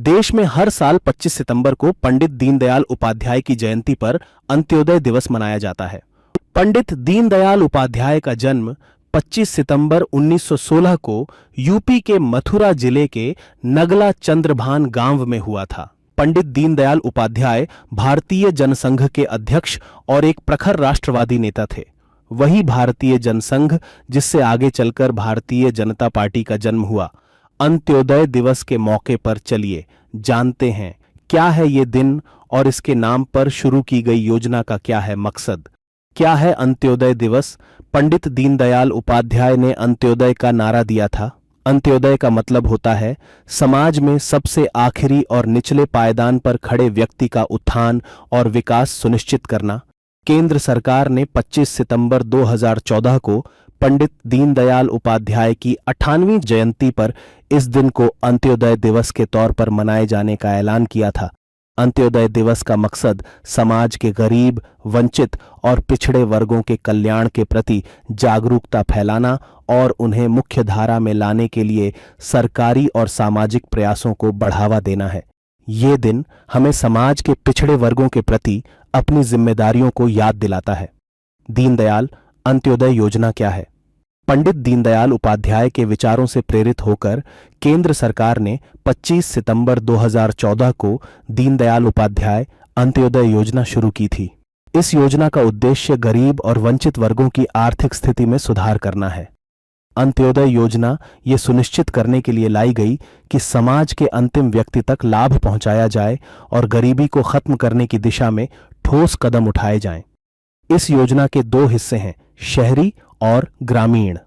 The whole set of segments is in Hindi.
देश में हर साल 25 सितंबर को पंडित दीनदयाल उपाध्याय की जयंती पर अंत्योदय दिवस मनाया जाता है। पंडित दीनदयाल उपाध्याय का जन्म 25 सितंबर 1916 को यूपी के मथुरा जिले के नगला चंद्रभान गांव में हुआ था। पंडित दीनदयाल उपाध्याय भारतीय जनसंघ के अध्यक्ष और एक प्रखर राष्ट्रवादी नेता थे। वही भारतीय जनसंघ जिससे आगे चलकर भारतीय जनता पार्टी का जन्म हुआ। अंत्योदय दिवस के मौके पर चलिए जानते हैं क्या है ये दिन और इसके नाम पर शुरू की गई योजना का क्या है मकसद। क्या है अंत्योदय दिवस? पंडित दीनदयाल उपाध्याय ने अंत्योदय का नारा दिया था। अंत्योदय का मतलब होता है समाज में सबसे आखिरी और निचले पायदान पर खड़े व्यक्ति का उत्थान और विकास सुनिश्चित करना। केंद्र सरकार ने 25 सितंबर 2014 को पंडित दीनदयाल उपाध्याय की 98वीं जयंती पर इस दिन को अंत्योदय दिवस के तौर पर मनाए जाने का ऐलान किया था। अंत्योदय दिवस का मकसद समाज के गरीब, वंचित और पिछड़े वर्गों के कल्याण के प्रति जागरूकता फैलाना और उन्हें मुख्य धारा में लाने के लिए सरकारी और सामाजिक प्रयासों को बढ़ावा देना है। ये दिन हमें समाज के पिछड़े वर्गों के प्रति अपनी जिम्मेदारियों को याद दिलाता है। दीनदयाल अंत्योदय योजना क्या है? पंडित दीनदयाल उपाध्याय के विचारों से प्रेरित होकर केंद्र सरकार ने 25 सितंबर 2014 को दीनदयाल उपाध्याय अंत्योदय योजना शुरू की थी। इस योजना का उद्देश्य गरीब और वंचित वर्गों की आर्थिक स्थिति में सुधार करना है। अंत्योदय योजना ये सुनिश्चित करने के लिए लाई गई कि समाज के अंतिम व्यक्ति तक लाभ पहुंचाया जाए और गरीबी को खत्म करने की दिशा में ठोस कदम उठाए जाएं। इस योजना के दो हिस्से हैं, शहरी और ग्रामीण।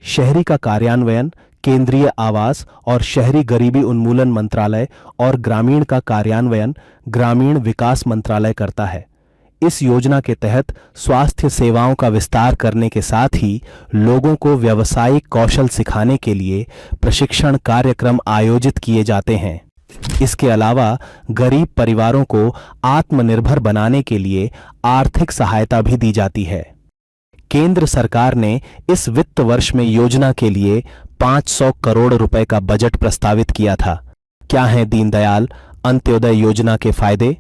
शहरी का कार्यान्वयन केंद्रीय आवास और शहरी गरीबी उन्मूलन मंत्रालय और ग्रामीण का कार्यान्वयन ग्रामीण विकास मंत्रालय करता है। इस योजना के तहत स्वास्थ्य सेवाओं का विस्तार करने के साथ ही लोगों को व्यावसायिक कौशल सिखाने के लिए प्रशिक्षण कार्यक्रम आयोजित किए जाते हैं। इसके अलावा गरीब परिवारों को आत्मनिर्भर बनाने के लिए आर्थिक सहायता भी दी जाती है। केंद्र सरकार ने इस वित्त वर्ष में योजना के लिए 500 करोड़ रुपए का बजट प्रस्तावित किया था। क्या है दीनदयाल अंत्योदय योजना के फायदे?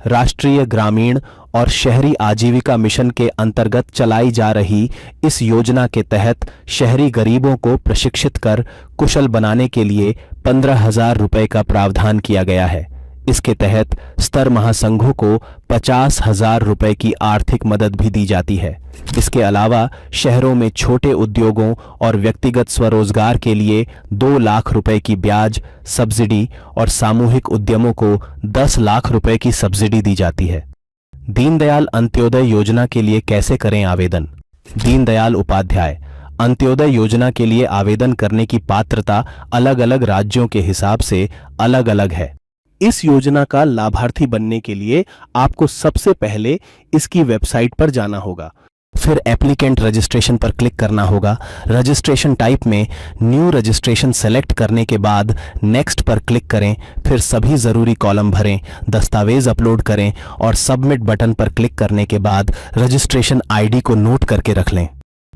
राष्ट्रीय ग्रामीण और शहरी आजीविका मिशन के अंतर्गत चलाई जा रही इस योजना के तहत शहरी गरीबों को प्रशिक्षित कर कुशल बनाने के लिए 15,000 रुपए का प्रावधान किया गया है। इसके तहत स्तर महासंघों को 50,000 रुपए की आर्थिक मदद भी दी जाती है। इसके अलावा शहरों में छोटे उद्योगों और व्यक्तिगत स्वरोजगार के लिए 2 लाख रुपए की ब्याज सब्सिडी और सामूहिक उद्यमों को 10 लाख रुपए की सब्सिडी दी जाती है। दीनदयाल अंत्योदय योजना के लिए कैसे करें आवेदन? दीनदयाल उपाध्याय अंत्योदय योजना के लिए आवेदन करने की पात्रता अलग-अलग राज्यों के हिसाब से अलग-अलग है। इस योजना का लाभार्थी बनने के लिए आपको सबसे पहले इसकी वेबसाइट पर जाना होगा। फिर एप्लीकेंट रजिस्ट्रेशन पर क्लिक करना होगा। रजिस्ट्रेशन टाइप में न्यू रजिस्ट्रेशन सेलेक्ट करने के बाद नेक्स्ट पर क्लिक करें। फिर सभी ज़रूरी कॉलम भरें, दस्तावेज अपलोड करें और सबमिट बटन पर क्लिक करने के बाद रजिस्ट्रेशन आईडी को नोट करके रख लें।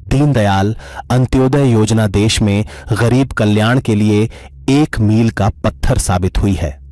दीनदयाल अंत्योदय योजना देश में गरीब कल्याण के लिए एक मील का पत्थर साबित हुई है।